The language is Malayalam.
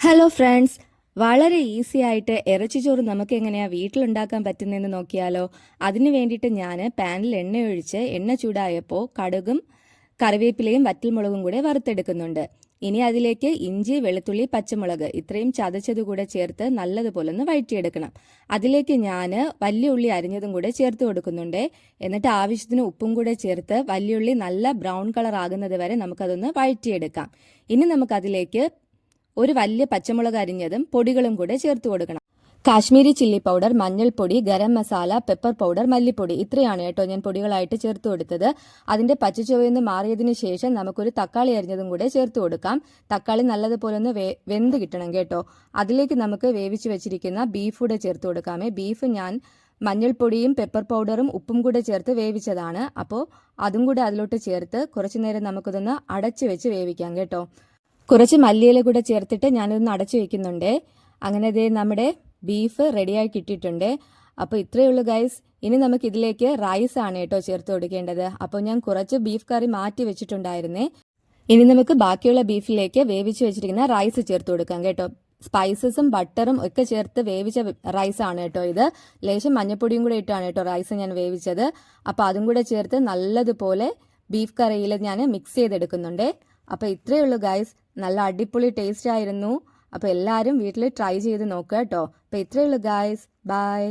ഹലോ ഫ്രണ്ട്സ്, വളരെ ഈസി ആയിട്ട് ഇറച്ചിച്ചോറ് നമുക്ക് എങ്ങനെയാ വീട്ടിലുണ്ടാക്കാൻ പറ്റുന്നതെന്ന് നോക്കിയാലോ. അതിന് വേണ്ടിയിട്ട് ഞാൻ പാനിൽ എണ്ണ ഒഴിച്ച് എണ്ണ ചൂടായപ്പോൾ കടുകും കറിവേപ്പിലയും വറ്റൽമുളകും കൂടെ വറുത്തെടുക്കുന്നുണ്ട്. ഇനി അതിലേക്ക് ഇഞ്ചി, വെളുത്തുള്ളി, പച്ചമുളക് ഇത്രയും ചതച്ചത് കൂടെ ചേർത്ത് നല്ലതുപോലെ ഒന്ന് വഴറ്റിയെടുക്കണം. അതിലേക്ക് ഞാൻ വലിയ ഉള്ളി അരിഞ്ഞതും കൂടെ ചേർത്ത് കൊടുക്കുന്നുണ്ട്. എന്നിട്ട് ആവശ്യത്തിന് ഉപ്പും കൂടെ ചേർത്ത് വലിയ ഉള്ളി നല്ല ബ്രൗൺ കളർ ആകുന്നത് വരെ നമുക്കതൊന്ന് വഴറ്റിയെടുക്കാം. ഇനി നമുക്കതിലേക്ക് ഒരു വലിയ പച്ചമുളക് അരിഞ്ഞതും പൊടികളും കൂടെ ചേർത്ത് കൊടുക്കണം. കാശ്മീരി ചില്ലി പൗഡർ, മഞ്ഞൾപ്പൊടി, ഗരം മസാല, പെപ്പർ പൗഡർ, മല്ലിപ്പൊടി ഇത്രയാണ് കേട്ടോ ഞാൻ പൊടികളായിട്ട് ചേർത്ത് കൊടുത്തത്. അതിന്റെ പച്ചച്ചുവയെന്ന് മാറിയതിന് ശേഷം നമുക്കൊരു തക്കാളി അരിഞ്ഞതും കൂടെ ചേർത്ത് കൊടുക്കാം. തക്കാളി നല്ലതുപോലെ ഒന്ന് വെന്ത് കിട്ടണം കേട്ടോ. അതിലേക്ക് നമുക്ക് വേവിച്ച് വെച്ചിരിക്കുന്ന ബീഫ് കൂടെ ചേർത്ത് കൊടുക്കാമേ. ബീഫ് ഞാൻ മഞ്ഞൾപ്പൊടിയും പെപ്പർ പൗഡറും ഉപ്പും കൂടെ ചേർത്ത് വേവിച്ചതാണ്. അപ്പോൾ അതും കൂടെ അതിലോട്ട് ചേർത്ത് കുറച്ചു നേരം നമുക്കിതൊന്ന് അടച്ചു വെച്ച് വേവിക്കാം കേട്ടോ. കുറച്ച് മല്ലിയില കൂടെ ചേർത്തിട്ട് ഞാനിതൊന്ന് അടച്ചു വെക്കുന്നുണ്ട്. അങ്ങനെ ദേ നമ്മുടെ ബീഫ് റെഡിയായി കിട്ടിയിട്ടുണ്ട്. അപ്പോൾ ഇത്രയേ ഉള്ളൂ ഗൈസ്. ഇനി നമുക്ക് ഇതിലേക്ക് റൈസ് ആണ് കേട്ടോ ചേർത്ത് കൊടുക്കേണ്ടത്. അപ്പോൾ ഞാൻ കുറച്ച് ബീഫ് കറി മാറ്റി വെച്ചിട്ടുണ്ടായിരുന്നേ. ഇനി നമുക്ക് ബാക്കിയുള്ള ബീഫിലേക്ക് വേവിച്ച് വെച്ചിരിക്കുന്ന റൈസ് ചേർത്ത് കൊടുക്കാം കേട്ടോ. സ്പൈസസും ബട്ടറും ഒക്കെ ചേർത്ത് വേവിച്ച റൈസ് ആണ് കേട്ടോ ഇത്. ലേശം മഞ്ഞപ്പൊടിയും കൂടെ ഇട്ടാണ് കേട്ടോ റൈസ് ഞാൻ വേവിച്ചത്. അപ്പോൾ അതും കൂടെ ചേർത്ത് നല്ലതുപോലെ ബീഫ് കറിയിൽ ഞാൻ മിക്സ് ചെയ്തെടുക്കുന്നുണ്ട്. അപ്പോൾ ഇത്രയേ ഉള്ളൂ ഗൈസ്. നല്ല അടിപൊളി ടേസ്റ്റ് ആയിരുന്നു. അപ്പോൾ എല്ലാവരും വീട്ടിൽ ട്രൈ ചെയ്ത് നോക്കുക കേട്ടോ. അപ്പോൾ ഇത്രയേ ഉള്ളൂ ഗൈസ്. ബൈ.